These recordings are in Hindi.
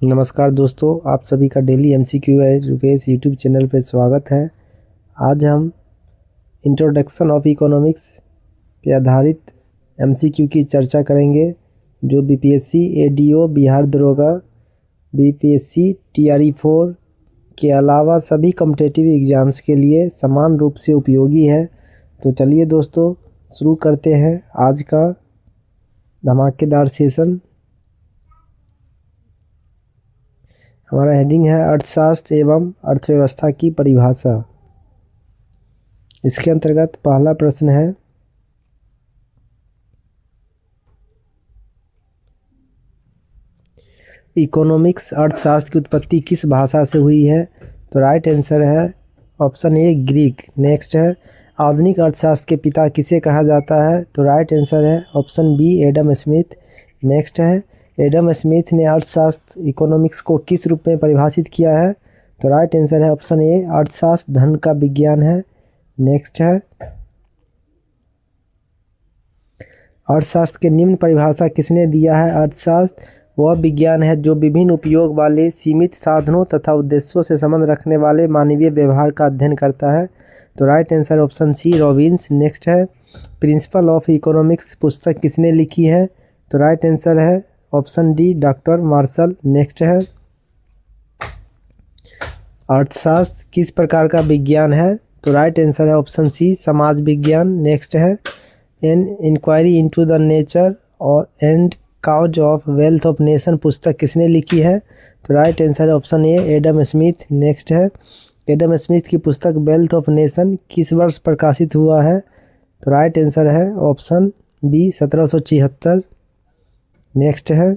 नमस्कार दोस्तों, आप सभी का daily MCQ Rupesh YouTube channel पे स्वागत है। आज हम इंट्रोडक्शन ऑफ इकोनॉमिक्स पे आधारित एमसीक्यू की चर्चा करेंगे, जो बीपीएससी एडीओ, बिहार दरोगा, बीपीएससी टीआरई-4 के अलावा सभी कॉम्पिटिटिव एग्ज़ाम्स के लिए समान रूप से उपयोगी है। तो चलिए दोस्तों, शुरू करते हैं आज का धमाकेदार सेशन। हमारा हेडिंग है अर्थशास्त्र एवं अर्थव्यवस्था की परिभाषा। इसके अंतर्गत पहला प्रश्न है, इकोनॉमिक्स अर्थशास्त्र की उत्पत्ति किस भाषा से हुई है? तो राइट आंसर है ऑप्शन ए ग्रीक। नेक्स्ट है, आधुनिक अर्थशास्त्र के पिता किसे कहा जाता है? तो राइट आंसर है option B Adam Smith. Next है, एडम स्मिथ ने अर्थशास्त्र इकोनॉमिक्स को किस रूप में परिभाषित किया है? तो राइट आंसर है ऑप्शन ए अर्थशास्त्र धन का विज्ञान है। नेक्स्ट है, अर्थशास्त्र के निम्न परिभाषा किसने दिया है? अर्थशास्त्र वह विज्ञान है जो विभिन्न उपयोग वाले सीमित साधनों तथा उद्देश्यों से संबंध रखने वाले मानवीय व्यवहार का अध्ययन करता है। तो right answer option C Robbins. Next है, प्रिंसिपल ऑफ इकोनॉमिक्स पुस्तक किसने लिखी है? तो राइट आंसर है option D doctor Marshall. Next है, अर्थशास्त्र किस प्रकार का विज्ञान है? तो राइट आंसर है ऑप्शन सी समाज विज्ञान। नेक्स्ट है, an inquiry into the nature और and causes of wealth of nation पुस्तक किसने लिखी है? तो राइट आंसर है option A Adam Smith. Next है, एडम स्मिथ की पुस्तक वेल्थ ऑफ नेशन किस वर्ष प्रकाशित हुआ है? तो राइट आंसर है ऑप्शन बी 1776। नेक्स्ट है,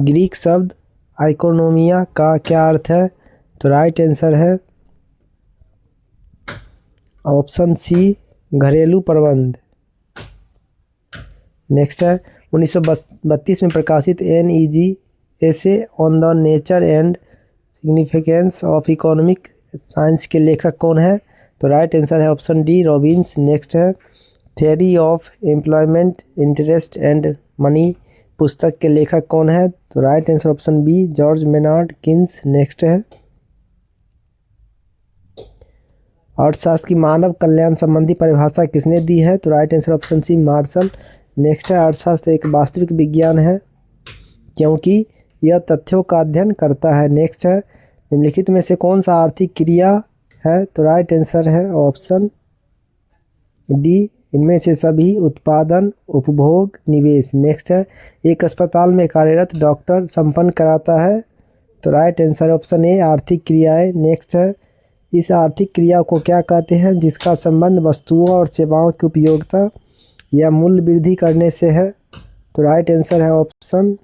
ग्रीक शब्द इकोनोमिया का क्या अर्थ है? तो राइट आंसर है ऑप्शन सी घरेलू प्रबंध। नेक्स्ट है, 1932 में प्रकाशित एनईजी essay on the nature and significance of economic science के लेखक कौन है? तो राइट आंसर है ऑप्शन डी रॉबिन्स। नेक्स्ट है, theory of employment interest and money पुस्तक के लेखक कौन है? तो right answer option B George Maynard Keynes. Next है, अर्थशास्त्र की मानव कल्याण संबंधी परिभाषा किसने दी है? तो right answer option C Marshall. Next है, अर्थशास्त्र एक वास्तविक विज्ञान है क्योंकि यह तथ्यों का अध्ययन करता है। नेक्स्ट है, निम्नलिखित में से कौन सा आर्थिक क्रिया है? तो राइट आंसर है ऑप्शन डी इनमें से सभी उत्पादन, उपभोग, निवेश। नेक्स्ट है, एक अस्पताल में कार्यरत डॉक्टर संपन्न कराता है। तो राइट आंसर ऑप्शन ए आर्थिक क्रियाएं। नेक्स्ट है, इस आर्थिक क्रिया को क्या कहते हैं जिसका संबंध वस्तुओं और सेवाओं की उपयोगिता या मूल्य वृद्धि करने से है? तो राइट आंसर है ऑप्शन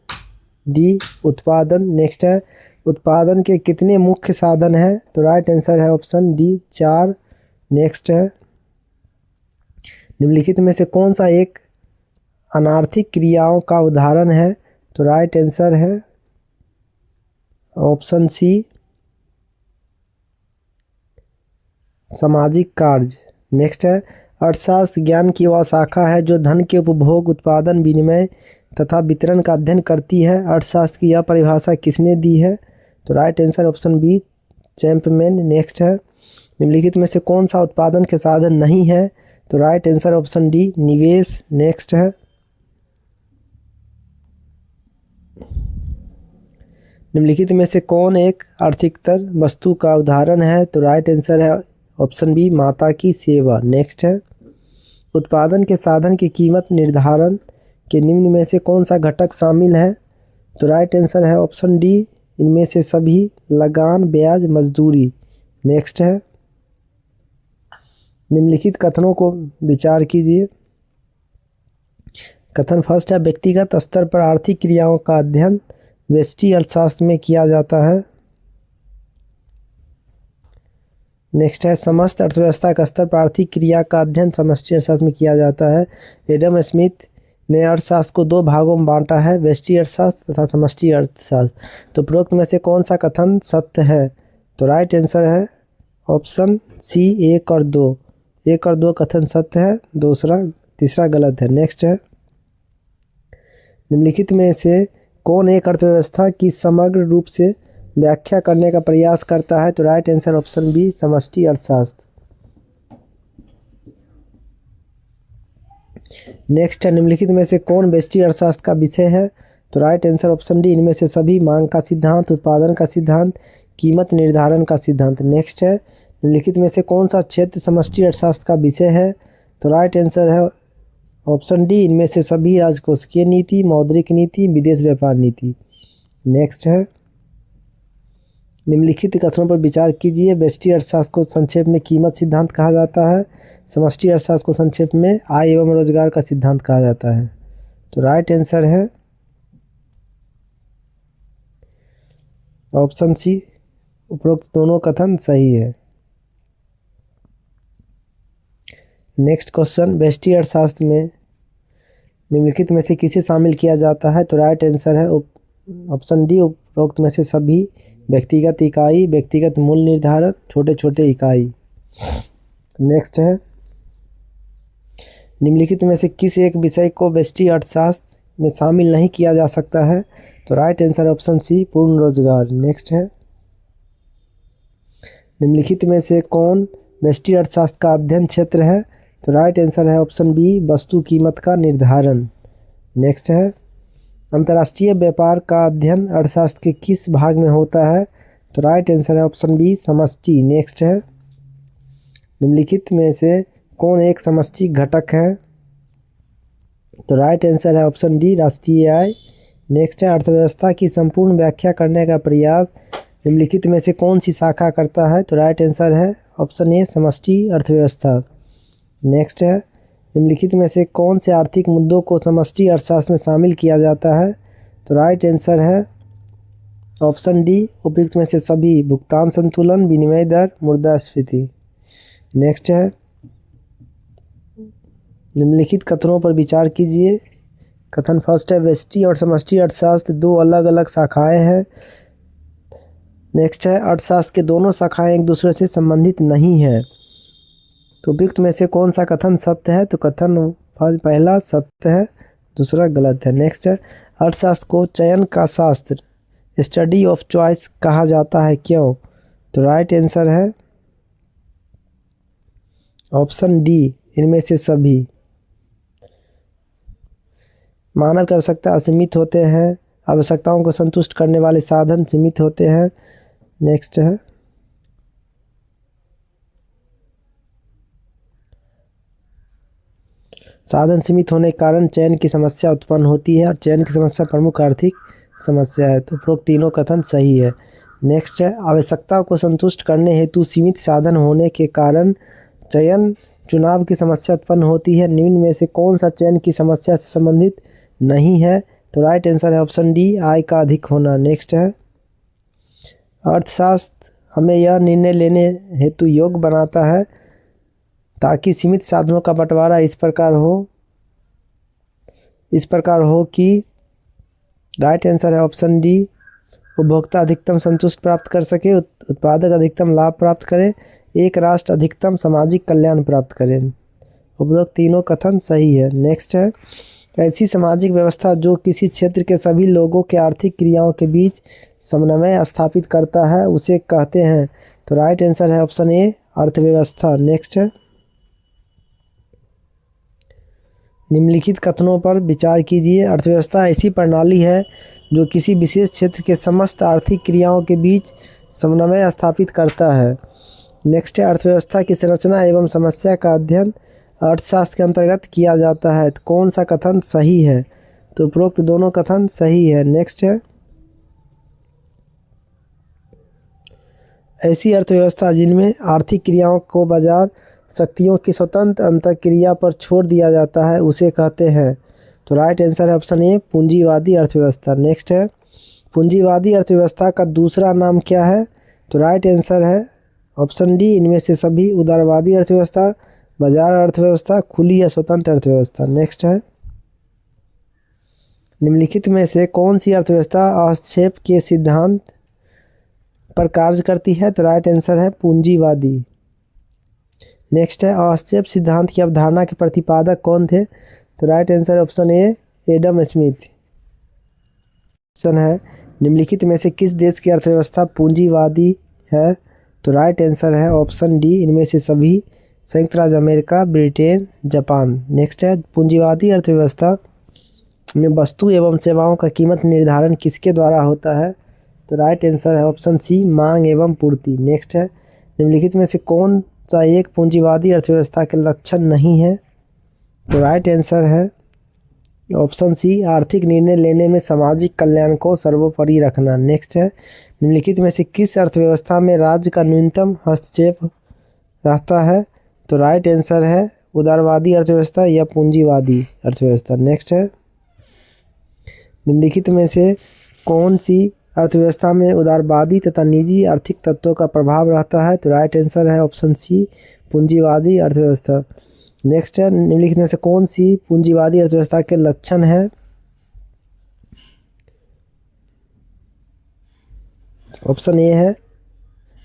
डी उत्पादन। नेक्स्ट है, उत्पादन के कितने मुख्य साधन हैं? तो राइट आंसर है ऑप्शन डी 4। नेक्स्ट है, निम्नलिखित में से कौन सा एक अनार्थिक क्रियाओं का उदाहरण है? तो राइट आंसर है ऑप्शन सी सामाजिक कार्य। नेक्स्ट है, अर्थशास्त्र ज्ञान की वह शाखा है जो धन के उपभोग, उत्पादन, विनिमय तथा वितरण का अध्ययन करती है। अर्थशास्त्र की यह परिभाषा किसने दी है? तो right answer option B Chapman. Next है, निम्नलिखित में से कौन सा उत्पादन के साधन नहीं है? तो राइट आंसर ऑप्शन डी निवेश। नेक्स्ट है, निम्नलिखित में से कौन एक आर्थिकतर वस्तु का उदाहरण है? तो राइट आंसर है ऑप्शन बी माता की सेवा। नेक्स्ट है, उत्पादन के साधन की कीमत निर्धारण के निम्न में से कौन सा घटक शामिल है? तो राइट आंसर है ऑप्शन डी इनमें से सभी, लगान, ब्याज, मजदूरी। नेक्स्ट है, निम्नलिखित कथनों को विचार कीजिए। कथन फर्स्ट है, व्यक्तिगत स्तर पर आर्थिक क्रियाओं का अध्ययन व्यष्टि अर्थशास्त्र में किया जाता है। नेक्स्ट है, समस्त अर्थव्यवस्था का स्तर पर आर्थिक क्रिया का अध्ययन समष्टि अर्थशास्त्र में किया जाता है। एडम स्मिथ ने अर्थशास्त्र को दो भागों में बांटा है, व्यष्टि अर्थशास्त्र तथा समष्टि अर्थशास्त्र। तो उपरोक्त में से कौन सा कथन सत्य है? तो राइट आंसर है ऑप्शन सी 1 और 2। 1 और 2 कथन सत्य है, तीसरा गलत है। नेक्स्ट है, निम्नलिखित में से कौन एक अर्थव्यवस्था की समग्र रूप से व्याख्या करने का प्रयास करता है? तो राइट आंसर ऑप्शन बी समष्टि अर्थशास्त्र। नेक्स्ट है, निम्नलिखित में से कौन व्यष्टि अर्थशास्त्र का विषय है? तो राइट आंसर ऑप्शन डी इनमें से सभी। मांग का सिद्धांत, उत्पादन का सिद्धांत, कीमत निर्धारण का सिद्धांत। नेक्स्ट है, निम्नलिखित में से कौन सा क्षेत्र समष्टि अर्थशास्त्र का विषय है? तो राइट आंसर है ऑप्शन डी इनमें से सभी। राजकोषीय नीति, मौद्रिक नीति, विदेश व्यापार नीति। नेक्स्ट है, निम्नलिखित कथनों पर विचार कीजिए। व्यष्टि अर्थशास्त्र को संक्षेप में कीमत सिद्धांत कहा जाता है। समष्टि अर्थशास्त्र को संक्षेप में आय एवं रोजगार का सिद्धांत कहा जाता है। तो राइट आंसर है ऑप्शन सी, उपरोक्त दोनों कथन सही है। नेक्स्ट क्वेश्चन, व्यष्टि अर्थशास्त्र में निम्नलिखित में से किसे शामिल किया जाता है? तो राइट आंसर है ऑप्शन डी उपरोक्त में से सभी। व्यक्तिगत इकाई, व्यक्तिगत मूल्य निर्धारक, छोटे छोटे इकाई। नेक्स्ट है, निम्नलिखित में से किस एक विषय को व्यष्टि अर्थशास्त्र में शामिल नहीं किया जा सकता है? तो राइट आंसर ऑप्शन सी पूर्ण रोजगार। नेक्स्ट है, निम्नलिखित में से कौन व्यष्टि अर्थशास्त्र का अध्ययन क्षेत्र है? तो राइट आंसर है ऑप्शन बी वस्तु कीमत का निर्धारण। नेक्स्ट है, अंतर्राष्ट्रीय व्यापार का अध्ययन अर्थशास्त्र के किस भाग में होता है? तो राइट आंसर है ऑप्शन बी समष्टि। नेक्स्ट है, निम्नलिखित में से कौन एक समष्टि घटक है? तो राइट आंसर है ऑप्शन डी राष्ट्रीय आय। नेक्स्ट है, अर्थव्यवस्था की संपूर्ण व्याख्या करने का प्रयास निम्नलिखित में से कौन सी शाखा करता है? तो राइट आंसर है ऑप्शन ए समष्टि अर्थव्यवस्था। नेक्स्ट है, निम्नलिखित में से कौन से आर्थिक मुद्दों को समष्टि अर्थशास्त्र में शामिल किया जाता है? तो राइट आंसर है ऑप्शन डी उपयुक्त में से सभी। भुगतान संतुलन, विनिमय दर, मुद्रास्फीति। नेक्स्ट है, निम्नलिखित कथनों पर विचार कीजिए। कथन फर्स्ट है, व्यष्टि और समष्टि अर्थशास्त्र दो अलग अलग शाखाएं हैं। नेक्स्ट है, अर्थशास्त्र के दोनों शाखाएं एक दूसरे से संबंधित नहीं है। तो उपयुक्त में से कौन सा कथन सत्य है? तो कथन पहला सत्य है, दूसरा गलत है। नेक्स्ट है, अर्थशास्त्र को चयन का शास्त्र, स्टडी ऑफ चॉइस कहा जाता है, क्यों? तो राइट आंसर है ऑप्शन डी इनमें से सभी। मानव की आवश्यकता असीमित होते हैं, आवश्यकताओं को संतुष्ट करने वाले साधन सीमित होते हैं। नेक्स्ट है, साधन सीमित होने के कारण चयन की समस्या उत्पन्न होती है और चयन की समस्या प्रमुख आर्थिक समस्या है। तो उपरोक्त तीनों कथन सही है। नेक्स्ट है, आवश्यकता को संतुष्ट करने हेतु सीमित साधन होने के कारण चयन चुनाव की समस्या उत्पन्न होती है। निम्न में से कौन सा चयन की समस्या से संबंधित नहीं है? तो राइट आंसर है ऑप्शन डी आय का अधिक होना। नेक्स्ट है, अर्थशास्त्र हमें यह निर्णय लेने हेतु योग्य बनाता है ताकि सीमित साधनों का बंटवारा इस प्रकार हो कि राइट आंसर है ऑप्शन डी उपभोक्ता अधिकतम संतुष्ट प्राप्त कर सके, उत्पादक अधिकतम लाभ प्राप्त करे, एक राष्ट्र अधिकतम सामाजिक कल्याण प्राप्त करे। उपरोक्त तीनों कथन सही है। नेक्स्ट है, ऐसी सामाजिक व्यवस्था जो किसी क्षेत्र के सभी लोगों के आर्थिक क्रियाओं के बीच समन्वय स्थापित करता है उसे कहते हैं। तो राइट आंसर है ऑप्शन ए अर्थव्यवस्था। नेक्स्ट है, निम्नलिखित कथनों पर विचार कीजिए। अर्थव्यवस्था ऐसी प्रणाली है जो किसी विशेष क्षेत्र के समस्त आर्थिक क्रियाओं के बीच समन्वय स्थापित करता है। नेक्स्ट है, अर्थव्यवस्था की संरचना एवं समस्या का अध्ययन अर्थशास्त्र के अंतर्गत किया जाता है। तो कौन सा कथन सही है? तो उपरोक्त दोनों कथन सही है। नेक्स्ट है, ऐसी अर्थव्यवस्था जिनमें आर्थिक क्रियाओं को बाजार शक्तियों की स्वतंत्र अंतःक्रिया पर छोड़ दिया जाता है उसे कहते हैं। तो राइट आंसर है ऑप्शन ए पूंजीवादी अर्थव्यवस्था। नेक्स्ट है, पूंजीवादी अर्थव्यवस्था का दूसरा नाम क्या है? तो राइट आंसर है ऑप्शन डी इनमें से सभी। उदारवादी अर्थव्यवस्था, बाजार अर्थव्यवस्था, खुली या स्वतंत्र अर्थव्यवस्था। नेक्स्ट है, निम्नलिखित में से कौन सी अर्थव्यवस्था हस्तक्षेप के सिद्धांत पर कार्य करती है? तो राइट आंसर है पूंजीवादी। नेक्स्ट है, हस्तक्षेप सिद्धांत की अवधारणा के प्रतिपादक कौन थे? तो right answer option A Adam Smith. Question है, निम्नलिखित में से किस देश की अर्थव्यवस्था पूंजीवादी है? तो राइट आंसर है ऑप्शन डी, इनमें से सभी। संयुक्त राज्य अमेरिका, ब्रिटेन, जापान। नेक्स्ट है, पूंजीवादी अर्थव्यवस्था में वस्तु एवं सेवाओं का कीमत निर्धारण किसके द्वारा होता है? तो राइट आंसर है ऑप्शन सी, मांग एवं पूर्ति। नेक्स्ट है, निम्नलिखित में से कौन सा एक पूंजीवादी अर्थव्यवस्था के लक्षण नहीं है? तो राइट आंसर है ऑप्शन सी, आर्थिक निर्णय लेने में सामाजिक कल्याण को सर्वोपरि रखना। नेक्स्ट है, निम्नलिखित में से किस अर्थव्यवस्था में राज्य का न्यूनतम हस्तक्षेप रहता है? तो राइट आंसर है उदारवादी अर्थव्यवस्था या पूंजीवादी अर्थव्यवस्था। नेक्स्ट है, निम्नलिखित में से कौन सी अर्थव्यवस्था में उदारवादी तथा निजी आर्थिक तत्वों का प्रभाव रहता है? तो राइट आंसर है ऑप्शन सी, पूंजीवादी अर्थव्यवस्था। नेक्स्ट है, निम्नलिखित में से कौन सी पूंजीवादी अर्थव्यवस्था के लक्षण है? ऑप्शन ए है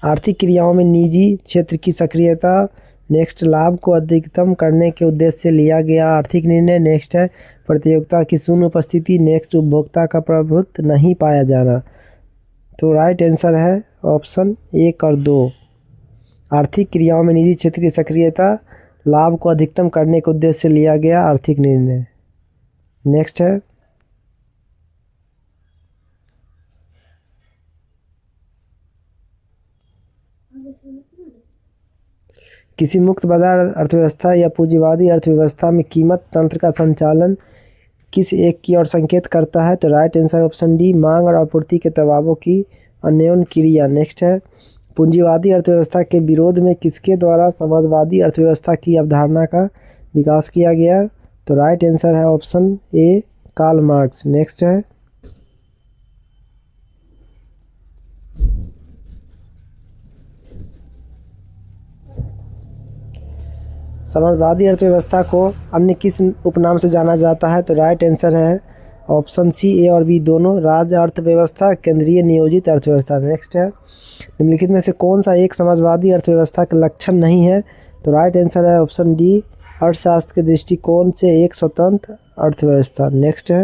आर्थिक क्रियाओं में निजी क्षेत्र की सक्रियता। नेक्स्ट, लाभ को अधिकतम करने के उद्देश्य से लिया गया आर्थिक निर्णय। नेक्स्ट है, प्रतियोगिता की शून्य उपस्थिति। नेक्स्ट, उपभोक्ता का प्रभुत्व नहीं पाया जाना। तो राइट आंसर है ऑप्शन 1 और 2, आर्थिक क्रियाओं में निजी क्षेत्र की सक्रियता, लाभ को अधिकतम करने के उद्देश्य से लिया गया आर्थिक निर्णय। नेक्स्ट है, किसी मुक्त बाजार अर्थव्यवस्था या पूंजीवादी अर्थव्यवस्था में कीमत तंत्र का संचालन किस एक की ओर संकेत करता है? तो राइट आंसर ऑप्शन डी, मांग और आपूर्ति के दबावों की अन्योन्य क्रिया। नेक्स्ट है, पूंजीवादी अर्थव्यवस्था के विरोध में किसके द्वारा समाजवादी अर्थव्यवस्था की अवधारणा का विकास किया गया? तो राइट आंसर है option A, Karl Marx. Next है, समाजवादी अर्थव्यवस्था को अन्य किस उपनाम से जाना जाता है? तो राइट आंसर है ऑप्शन सी, ए और बी दोनों, राज्य अर्थव्यवस्था, केंद्रीय नियोजित अर्थव्यवस्था। नेक्स्ट है, निम्नलिखित में से कौन सा एक समाजवादी अर्थव्यवस्था का लक्षण नहीं है? तो राइट आंसर है ऑप्शन डी, अर्थशास्त्र के दृष्टिकोण से एक स्वतंत्र अर्थव्यवस्था। नेक्स्ट है,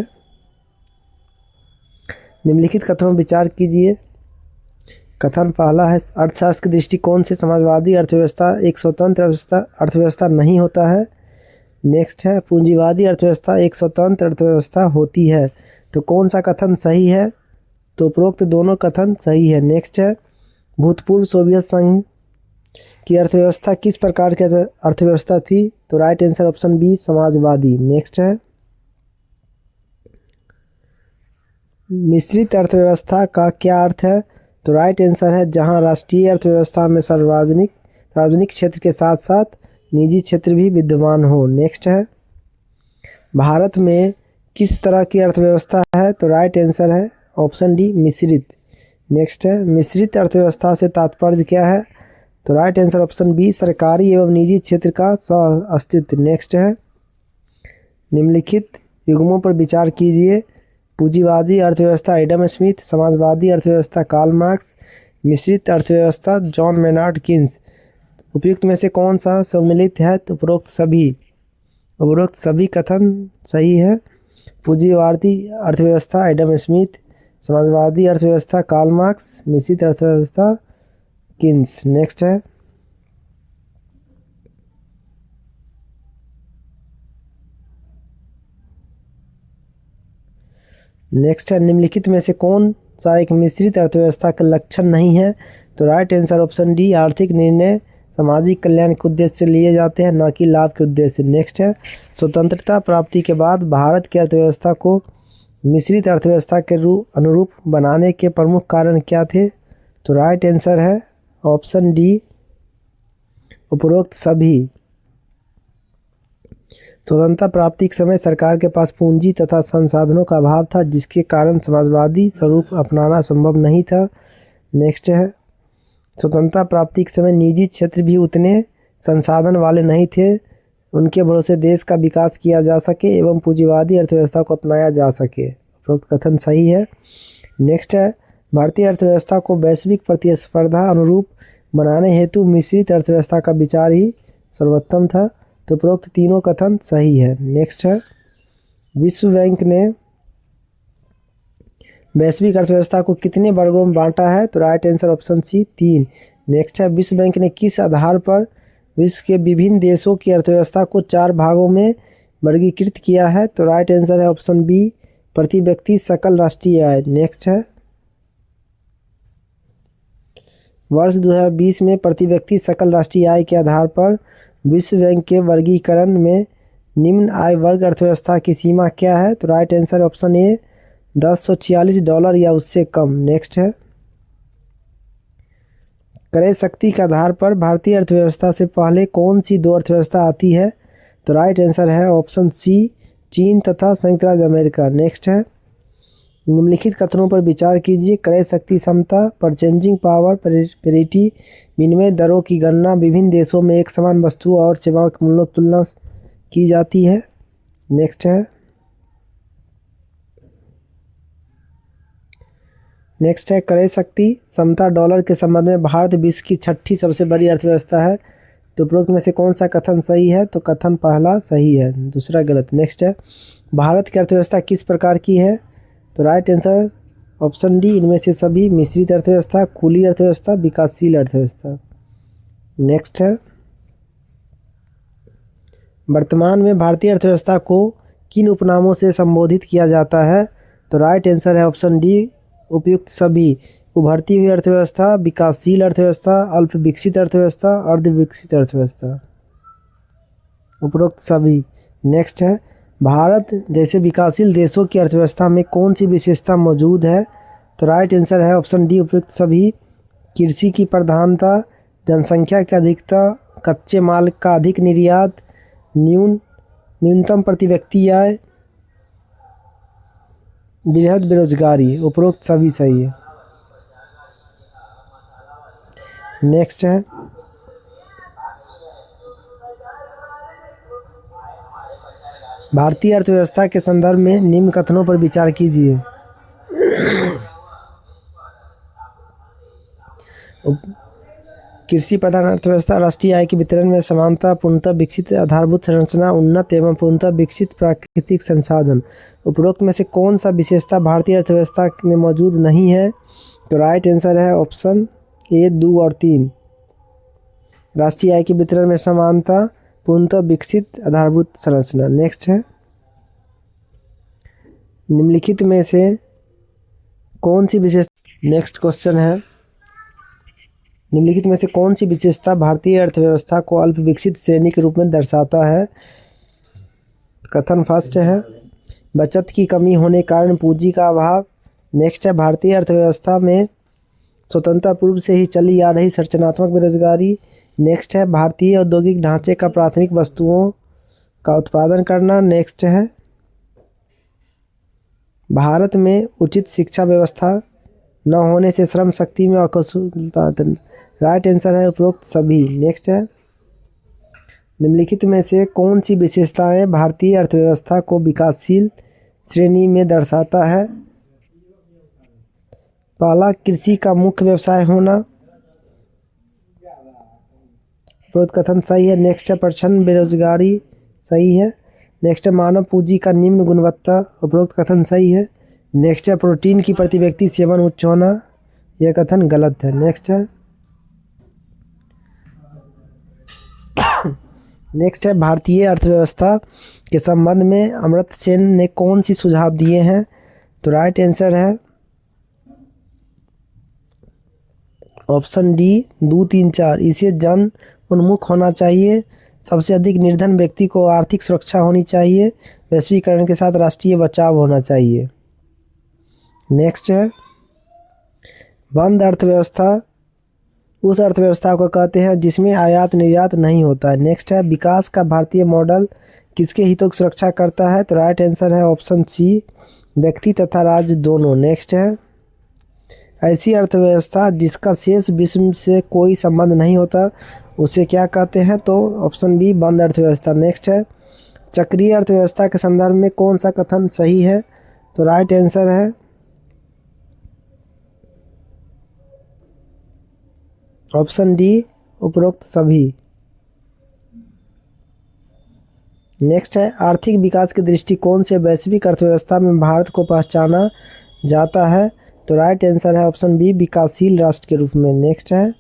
निम्नलिखित कथनों पर विचार कीजिए। कथन पहला है, अर्थशास्त्र के दृष्टिकोण से समाजवादी अर्थव्यवस्था एक स्वतंत्र अर्थव्यवस्था नहीं होता है। नेक्स्ट है, पूंजीवादी अर्थव्यवस्था एक स्वतंत्र अर्थव्यवस्था होती है। तो कौन सा कथन सही है? तो उपरोक्त दोनों कथन सही है। नेक्स्ट है, भूतपूर्व सोवियत संघ की अर्थव्यवस्था किस प्रकार की अर्थव्यवस्था थी? तो राइट आंसर ऑप्शन बी, समाजवादी। नेक्स्ट है, मिश्रित अर्थव्यवस्था का क्या अर्थ है? तो राइट आंसर है जहां राष्ट्रीय अर्थव्यवस्था में सार्वजनिक क्षेत्र के साथ साथ निजी क्षेत्र भी विद्यमान हो। नेक्स्ट है, भारत में किस तरह की अर्थव्यवस्था है? तो राइट आंसर है ऑप्शन डी, मिश्रित। नेक्स्ट है, मिश्रित अर्थव्यवस्था से तात्पर्य क्या है? तो राइट आंसर ऑप्शन बी, सरकारी एवं निजी क्षेत्र का सह अस्तित्व। नेक्स्ट है, निम्नलिखित युग्मों पर विचार कीजिए। पूंजीवादी अर्थव्यवस्था एडम स्मिथ, समाजवादी अर्थव्यवस्था कार्ल मार्क्स, मिश्रित अर्थव्यवस्था जॉन मेनार्ड कीन्स। उपयुक्त में से कौन सा सम्मिलित है? तो उपरोक्त सभी कथन सही है। पूंजीवादी अर्थव्यवस्था एडम स्मिथ, समाजवादी अर्थव्यवस्था कार्ल मार्क्स, मिश्रित अर्थव्यवस्था कीन्स। नेक्स्ट है, निम्नलिखित में से कौन सा एक मिश्रित अर्थव्यवस्था का लक्षण नहीं है? तो राइट आंसर ऑप्शन डी, आर्थिक निर्णय सामाजिक कल्याण के उद्देश्य से लिए जाते हैं, न कि लाभ के उद्देश्य से। नेक्स्ट है, स्वतंत्रता प्राप्ति के बाद भारत की अर्थव्यवस्था को मिश्रित अर्थव्यवस्था के अनुरूप बनाने के प्रमुख कारण क्या थे? तो राइट आंसर है ऑप्शन डी, उपरोक्त सभी। स्वतंत्रता प्राप्ति के समय सरकार के पास पूंजी तथा संसाधनों का अभाव था, जिसके कारण समाजवादी स्वरूप अपनाना संभव नहीं था। नेक्स्ट है, स्वतंत्रता प्राप्ति के समय निजी क्षेत्र भी उतने संसाधन वाले नहीं थे, उनके भरोसे देश का विकास किया जा सके एवं पूंजीवादी अर्थव्यवस्था को अपनाया जा सके। उपरोक्त कथन सही है। नेक्स्ट है, भारतीय अर्थव्यवस्था को वैश्विक प्रतिस्पर्धा अनुरूप बनाने हेतु मिश्रित अर्थव्यवस्था का विचार ही सर्वोत्तम था। तो उपरोक्त तीनों कथन सही है। नेक्स्ट है, विश्व बैंक ने वैश्विक अर्थव्यवस्था को कितने वर्गों में बांटा है? तो right answer option C 3। Next है, विश्व बैंक ने किस आधार पर विश्व के विभिन्न देशों की अर्थव्यवस्था को 4 भागों में वर्गीकृत किया है? तो राइट आंसर है ऑप्शन बी, प्रति व्यक्ति सकल राष्ट्रीय आय। नेक्स्ट है, वर्ष 2020 में प्रति व्यक्ति सकल राष्ट्रीय आय के आधार पर विश्व बैंक के वर्गीकरण में निम्न आय वर्ग अर्थव्यवस्था की सीमा क्या है? तो राइट आंसर ऑप्शन ए, $1046 या उससे कम। नेक्स्ट है, क्रय शक्ति के आधार पर भारतीय अर्थव्यवस्था से पहले कौन सी 2 अर्थव्यवस्था आती है? तो राइट आंसर है ऑप्शन सी, चीन तथा संयुक्त राज्य अमेरिका। नेक्स्ट है, निम्नलिखित कथनों पर विचार कीजिए। क्रय शक्ति समता, परचेजिंग पावर पेरिटी, विनिमय दरों की गणना विभिन्न देशों में एक समान वस्तुओं और सेवाओं के मूल्यों की तुलना की जाती है। नेक्स्ट है, क्रय शक्ति समता डॉलर के संबंध में भारत विश्व की 6ठी सबसे बड़ी अर्थव्यवस्था है। तो उपरोक्त में से कौन सा कथन सही है? तो कथन पहला सही है, दूसरा गलत। नेक्स्ट है, भारत की अर्थव्यवस्था किस प्रकार की है? तो राइट आंसर ऑप्शन डी, इनमें से सभी। मिश्रित अर्थव्यवस्था, खुली अर्थव्यवस्था, विकासशील अर्थव्यवस्था। नेक्स्ट है, वर्तमान में भारतीय अर्थव्यवस्था को किन उपनामों से संबोधित किया जाता है? तो राइट आंसर है ऑप्शन डी, उपयुक्त सभी। उभरती हुई अर्थव्यवस्था, विकासशील अर्थव्यवस्था, अल्प विकसित अर्थव्यवस्था, अर्ध विकसित अर्थव्यवस्था, उपरोक्त सभी। नेक्स्ट है, भारत जैसे विकासशील देशों की अर्थव्यवस्था में कौन सी विशेषता मौजूद है? तो राइट आंसर है ऑप्शन डी, उपयुक्त सभी। कृषि की प्रधानता, जनसंख्या की अधिकता, कच्चे माल का अधिक निर्यात, न्यूनतम प्रति व्यक्ति आय, बृहद बेरोजगारी, उपरोक्त सभी सही है। नेक्स्ट है, भारतीय अर्थव्यवस्था के संदर्भ में निम्न कथनों पर विचार कीजिए। कृषि प्रधान अर्थव्यवस्था, राष्ट्रीय आय के वितरण में समानता, पूर्णतः विकसित आधारभूत संरचना, उन्नत एवं पूर्णतः विकसित प्राकृतिक संसाधन। उपरोक्त में से कौन सा विशेषता भारतीय अर्थव्यवस्था में मौजूद नहीं है? तो राइट आंसर है ऑप्शन ए, 2 और 3। राष्ट्रीय आय के वितरण में समानता, पूर्णतः विकसित आधारभूत संरचना। नेक्स्ट है, निम्नलिखित में से कौन सी विशेषता, नेक्स्ट क्वेश्चन है, निम्नलिखित में से कौन सी विशेषता भारतीय अर्थव्यवस्था को अल्प विकसित श्रेणी के रूप में दर्शाता है? कथन फर्स्ट है, बचत की कमी होने के कारण पूंजी का अभाव। नेक्स्ट है, भारतीय अर्थव्यवस्था में स्वतंत्रता पूर्व से ही चली आ रही संरचनात्मक बेरोजगारी। नेक्स्ट है, भारतीय औद्योगिक ढांचे का प्राथमिक वस्तुओं का उत्पादन करना। नेक्स्ट है, भारत में उचित शिक्षा व्यवस्था न होने से श्रम शक्ति में अकुशलता। राइट आंसर है उपरोक्त सभी। नेक्स्ट है, निम्नलिखित में से कौन सी विशेषताएं भारतीय अर्थव्यवस्था को विकासशील श्रेणी में दर्शाता है? पहला, कृषि का मुख्य व्यवसाय होना, उपरोक्त कथन सही है। नेक्स्ट है, प्रचंड बेरोजगारी, सही है। नेक्स्ट है, मानव पूंजी का निम्न गुणवत्ता, उपरोक्त कथन सही है। नेक्स्ट है, प्रोटीन की प्रति व्यक्ति सेवन उच्च होना, यह कथन गलत है। नेक्स्ट है, भारतीय अर्थव्यवस्था के संबंध में अमर्त्य सेन ने कौन सी सुझाव दिए हैं? तो राइट आंसर है ऑप्शन डी, 2, 3, 4। इसे जन उन्मुख होना चाहिए, सबसे अधिक निर्धन व्यक्ति को आर्थिक सुरक्षा होनी चाहिए, वैश्वीकरण के साथ राष्ट्रीय बचाव होना चाहिए। नेक्स्ट है, बंद अर्थव्यवस्था उस अर्थव्यवस्था को कहते हैं जिसमें आयात निर्यात नहीं होता है। नेक्स्ट है, विकास का भारतीय मॉडल किसके हितों की सुरक्षा करता है? तो राइट आंसर है ऑप्शन सी, व्यक्ति तथा राज्य दोनों। नेक्स्ट है, ऐसी अर्थव्यवस्था जिसका शेष विश्व से कोई संबंध नहीं होता उसे क्या कहते हैं? तो ऑप्शन बी, बंद अर्थव्यवस्था। नेक्स्ट है, चक्रीय अर्थव्यवस्था के संदर्भ में कौन सा कथन सही है? तो राइट आंसर है ऑप्शन डी, उपरोक्त सभी। नेक्स्ट है, आर्थिक विकास के दृष्टिकोण से वैश्विक अर्थव्यवस्था में भारत को पहचाना जाता है? तो राइट आंसर है ऑप्शन बी, विकासशील राष्ट्र के रूप में। नेक्स्ट है,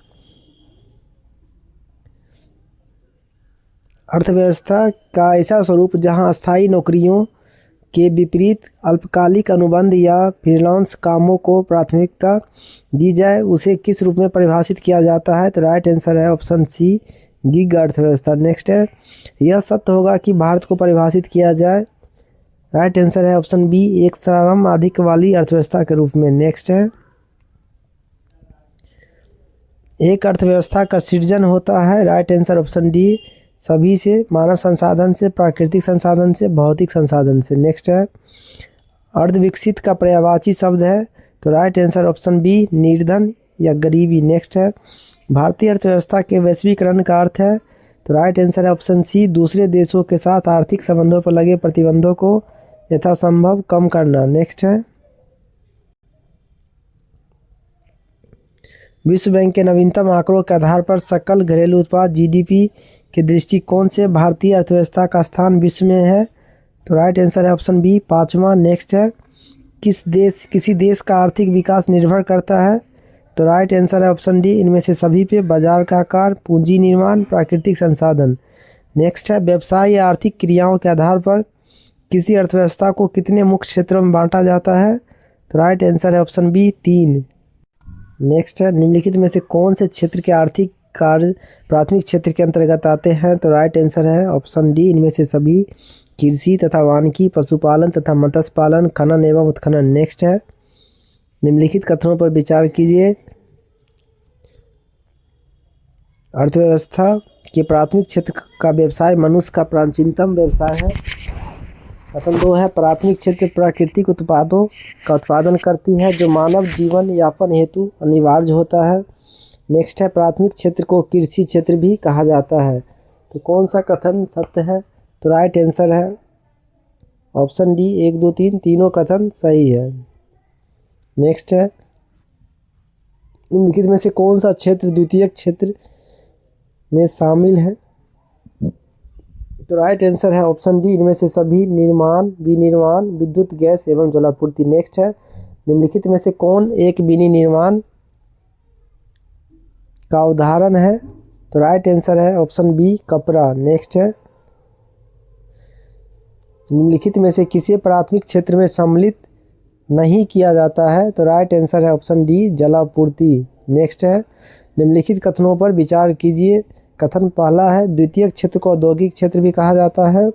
अर्थव्यवस्था का ऐसा स्वरूप जहां अस्थायी नौकरियों के विपरीत अल्पकालिक अनुबंध या फ्रीलांस कामों को प्राथमिकता दी जाए, उसे किस रूप में परिभाषित किया जाता है? तो राइट आंसर है ऑप्शन सी, गिग अर्थव्यवस्था। नेक्स्ट है, यह सत्य होगा कि भारत को परिभाषित किया जाए? राइट आंसर है ऑप्शन बी, एक श्रम अधिक वाली अर्थव्यवस्था के रूप में। नेक्स्ट है, एक अर्थव्यवस्था का सृजन होता है? राइट आंसर ऑप्शन डी, सभी से, मानव संसाधन से, प्राकृतिक संसाधन से, भौतिक संसाधन से। नेक्स्ट है, अर्धविकसित का पर्यायवाची शब्द है? तो राइट आंसर ऑप्शन बी, निर्धन या गरीबी। नेक्स्ट है, भारतीय अर्थव्यवस्था के वैश्वीकरण का अर्थ है? तो राइट आंसर है ऑप्शन सी, दूसरे देशों के साथ आर्थिक संबंधों पर लगे प्रतिबंधों को यथासंभव कम करना। नेक्स्ट है, विश्व बैंक के नवीनतम आंकड़ों के आधार पर सकल घरेलू उत्पाद जीडीपी के दृष्टिकोण से भारतीय अर्थव्यवस्था का स्थान विश्व में है? तो राइट आंसर है ऑप्शन बी, 5वां। नेक्स्ट है, किसी देश का आर्थिक विकास निर्भर करता है? तो राइट आंसर है ऑप्शन डी, इनमें से सभी पे, बाजार का आकार, पूंजी निर्माण, प्राकृतिक संसाधन। नेक्स्ट है, व्यवसाय या आर्थिक क्रियाओं के आधार पर किसी अर्थव्यवस्था को कितने मुख्य क्षेत्रों में बांटा जाता है? तो राइट आंसर है ऑप्शन बी, 3। नेक्स्ट है, निम्नलिखित में से कौन से क्षेत्र के आर्थिक कार्य प्राथमिक क्षेत्र के अंतर्गत आते हैं? तो राइट आंसर है ऑप्शन डी, इनमें से सभी, कृषि तथा वानिकी, पशुपालन तथा मत्स्य पालन, खनन एवं उत्खनन। नेक्स्ट है, निम्नलिखित कथनों पर विचार कीजिए। अर्थव्यवस्था के प्राथमिक क्षेत्र का व्यवसाय मनुष्य का प्राचीनतम व्यवसाय है। कथन 2 है, प्राथमिक क्षेत्र प्राकृतिक उत्पादों का उत्पादन करती है जो मानव जीवन यापन हेतु अनिवार्य होता है। नेक्स्ट है, प्राथमिक क्षेत्र को कृषि क्षेत्र भी कहा जाता है। तो कौन सा कथन सत्य है? तो राइट आंसर है ऑप्शन डी, 1, 2, 3 तीनों कथन सही है। नेक्स्ट है, निम्नलिखित में से कौन सा क्षेत्र द्वितीयक क्षेत्र में शामिल है? तो राइट आंसर है ऑप्शन डी, इनमें से सभी, निर्माण, विनिर्माण, विद्युत, गैस एवं जलापूर्ति। नेक्स्ट है, निम्नलिखित में से कौन एक विनिर्माण का उदाहरण है? तो राइट आंसर है ऑप्शन बी, कपड़ा। नेक्स्ट है, निम्नलिखित में से किसी प्राथमिक क्षेत्र में सम्मिलित नहीं किया जाता है? तो राइट आंसर है ऑप्शन डी, जलापूर्ति। नेक्स्ट है, निम्नलिखित कथनों पर विचार कीजिए। कथन पहला है, द्वितीयक क्षेत्र को औद्योगिक क्षेत्र भी कहा जाता है।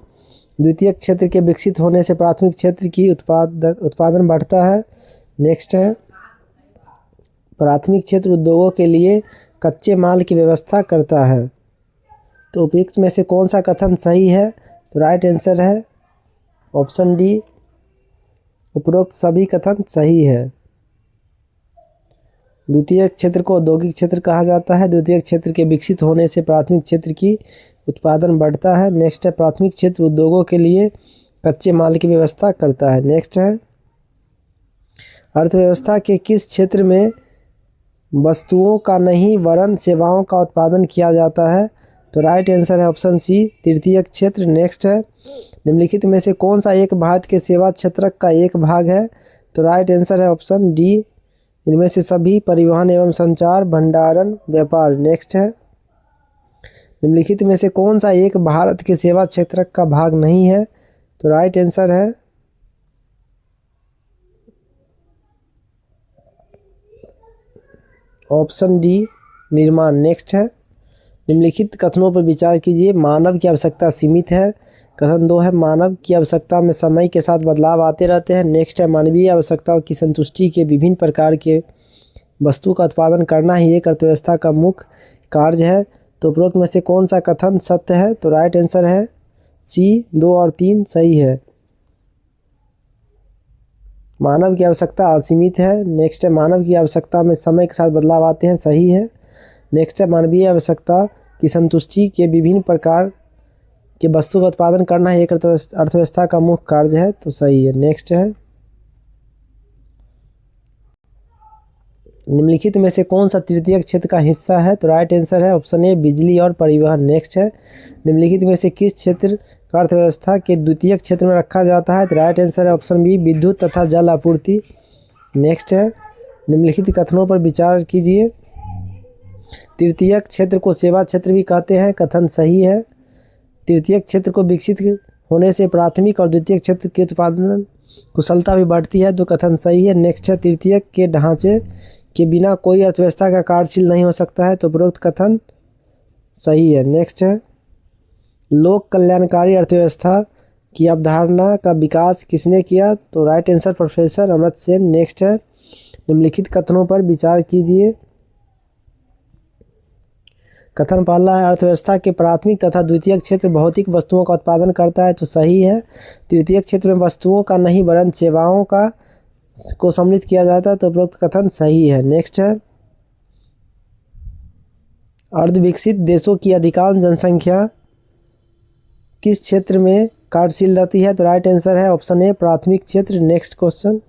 द्वितीयक क्षेत्र के विकसित होने से प्राथमिक क्षेत्र की उत्पादन बढ़ता है। नेक्स्ट है, प्राथमिक क्षेत्र उद्योगों के लिए कच्चे माल की व्यवस्था करता है। तो उपयुक्त में से कौन सा कथन सही है? तो राइट आंसर है ऑप्शन डी, उपरोक्त सभी कथन सही है। द्वितीय क्षेत्र को औद्योगिक क्षेत्र कहा जाता है। द्वितीय क्षेत्र के विकसित होने से प्राथमिक क्षेत्र की उत्पादन बढ़ता है। नेक्स्ट है, प्राथमिक क्षेत्र उद्योगों के लिए कच्चे माल की व्यवस्था करता है। नेक्स्ट है, अर्थव्यवस्था के किस क्षेत्र में वस्तुओं का नहीं वरन सेवाओं का उत्पादन किया जाता है? तो राइट आंसर है ऑप्शन सी, तृतीय क्षेत्र। नेक्स्ट है, निम्नलिखित में से कौन सा एक भारत के सेवा क्षेत्र का एक भाग है? तो राइट आंसर है ऑप्शन डी, इनमें से सभी, परिवहन एवं संचार, भंडारण, व्यापार। नेक्स्ट है, निम्नलिखित में से कौन सा एक भारत के सेवा क्षेत्र का भाग नहीं है? तो राइट आंसर है ऑप्शन डी, निर्माण। नेक्स्ट है, निम्नलिखित कथनों पर विचार कीजिए। मानव की आवश्यकता सीमित है। कथन 2 है, मानव की आवश्यकता में समय के साथ बदलाव आते रहते हैं। नेक्स्ट है, मानवीय आवश्यकताओं की संतुष्टि के विभिन्न प्रकार के वस्तु का उत्पादन करना ही एक अर्थव्यवस्था का मुख्य कार्य है। तो उपरोक्त में से कौन सा कथन सत्य है? तो राइट आंसर है सी, 2 और 3 सही है। मानव की आवश्यकता असीमित है। नेक्स्ट है, मानव की आवश्यकता में समय के साथ बदलाव आते हैं, सही है। नेक्स्ट है, मानवीय आवश्यकता की संतुष्टि के विभिन्न प्रकार के वस्तु का उत्पादन करना ही एक अर्थव्यवस्था का मुख्य कार्य है, तो सही है। नेक्स्ट है, निम्नलिखित में से कौन सा तृतीय क्षेत्र का हिस्सा है? तो राइट आंसर है ऑप्शन ए, बिजली और परिवहन। नेक्स्ट है, निम्नलिखित में से किस क्षेत्र का अर्थव्यवस्था के द्वितीय क्षेत्र में रखा जाता है? तो राइट आंसर है ऑप्शन बी, विद्युत तथा जल आपूर्ति। नेक्स्ट है निम्नलिखित कथनों पर विचार कीजिए। तृतीयक क्षेत्र को सेवा क्षेत्र भी कहते हैं, कथन सही है। तृतीयक क्षेत्र को विकसित होने से प्राथमिक और द्वितीयक क्षेत्र की उत्पादन कुशलता भी बढ़ती है, तो कथन सही है। नेक्स्ट है तृतीयक के ढांचे के बिना कोई अर्थव्यवस्था का कार्यशील नहीं हो सकता है, तो उपरोक्त कथन सही है। नेक्स्ट है लोक कल्याणकारी अर्थव्यवस्था की अवधारणा का विकास किसने किया, तो right answer professor Amartya Sen. Next है निम्नलिखित कथनों पर विचार कीजिए। कथन पहला है अर्थव्यवस्था के प्राथमिक तथा द्वितीयक क्षेत्र भौतिक वस्तुओं का उत्पादन करता है, तो सही है। तृतीयक क्षेत्र में वस्तुओं का नहीं वरन सेवाओं को सम्मिलित किया जाता है, तो उपरोक्त कथन सही है। नेक्स्ट है अर्धविकसित देशों की अधिकांश जनसंख्या किस क्षेत्र में कार्यशील रहती है, तो राइट आंसर है ऑप्शन ए प्राथमिक क्षेत्र। नेक्स्ट क्वेश्चन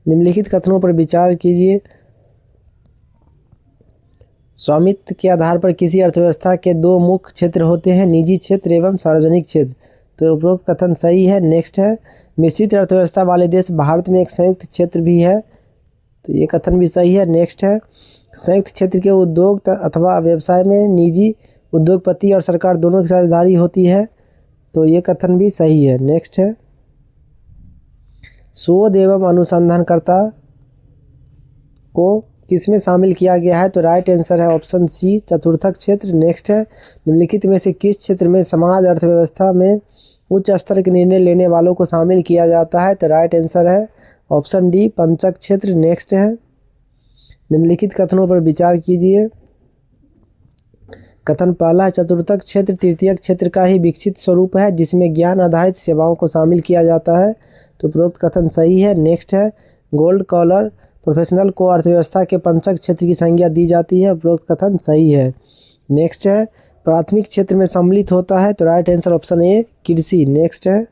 निम्नलिखित कथनों पर विचार कीजिए। स्वामित्व के आधार पर किसी अर्थव्यवस्था के दो मुख्य क्षेत्र होते हैं, निजी क्षेत्र एवं सार्वजनिक क्षेत्र, तो उपरोक्त कथन सही है। नेक्स्ट है मिश्रित अर्थव्यवस्था वाले देश भारत में एक संयुक्त क्षेत्र भी है, तो ये कथन भी सही है। नेक्स्ट है संयुक्त क्षेत्र के उद्योग अथवा व्यवसाय में निजी उद्योगपति और सरकार दोनों की साझेदारी होती है, तो ये कथन भी सही है। नेक्स्ट है शोध एवं अनुसंधानकर्ता को किसमें शामिल किया गया है, तो राइट आंसर है ऑप्शन सी चतुर्थक क्षेत्र। नेक्स्ट है निम्नलिखित में से किस क्षेत्र में समाज अर्थव्यवस्था में उच्च स्तर के निर्णय लेने वालों को शामिल किया जाता है, तो राइट आंसर है ऑप्शन डी पंचक क्षेत्र। नेक्स्ट है निम्नलिखित कथनों पर विचार कीजिए। कथन पहला चतुर्थक क्षेत्र तृतीयक क्षेत्र का ही विकसित स्वरूप है जिसमें ज्ञान आधारित सेवाओं को शामिल किया जाता है, तो उपरोक्त कथन सही है। नेक्स्ट है गोल्ड कॉलर प्रोफेशनल को अर्थव्यवस्था के पंचक क्षेत्र की संज्ञा दी जाती है, उपरोक्त कथन सही है। नेक्स्ट है प्राथमिक क्षेत्र में सम्मिलित होता है, तो राइट आंसर ऑप्शन ए कृषि। नेक्स्ट है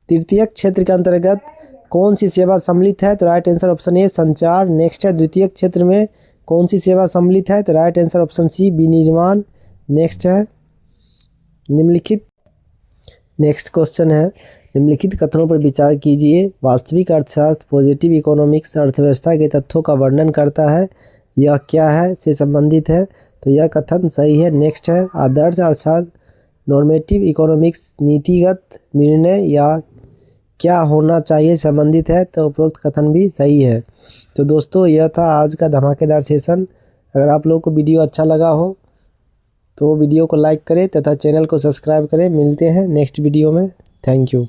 तृतीयक क्षेत्र के अंतर्गत कौन सी सेवा सम्मिलित है, तो राइट आंसर ऑप्शन ए संचार। नेक्स्ट है द्वितीयक क्षेत्र में कौन सी सेवा सम्मिलित है, तो राइट आंसर ऑप्शन सी विनिर्माण। नेक्स्ट है नेक्स्ट क्वेश्चन है निम्नलिखित कथनों पर विचार कीजिए। वास्तविक अर्थशास्त्र पॉजिटिव इकोनॉमिक्स अर्थव्यवस्था के तथ्यों का वर्णन करता है, यह क्या है से संबंधित है, तो यह कथन सही है। नेक्स्ट है आदर्श अर्थशास्त्र नॉर्मेटिव इकोनॉमिक्स नीतिगत निर्णय या क्या होना चाहिए संबंधित है, तो उपरोक्त कथन भी सही है। तो दोस्तों यह था आज का धमाकेदार सेशन। अगर आप लोगों को वीडियो अच्छा लगा हो तो वीडियो को लाइक करें तथा चैनल को सब्सक्राइब करें। मिलते हैं नेक्स्ट वीडियो में। Thank you.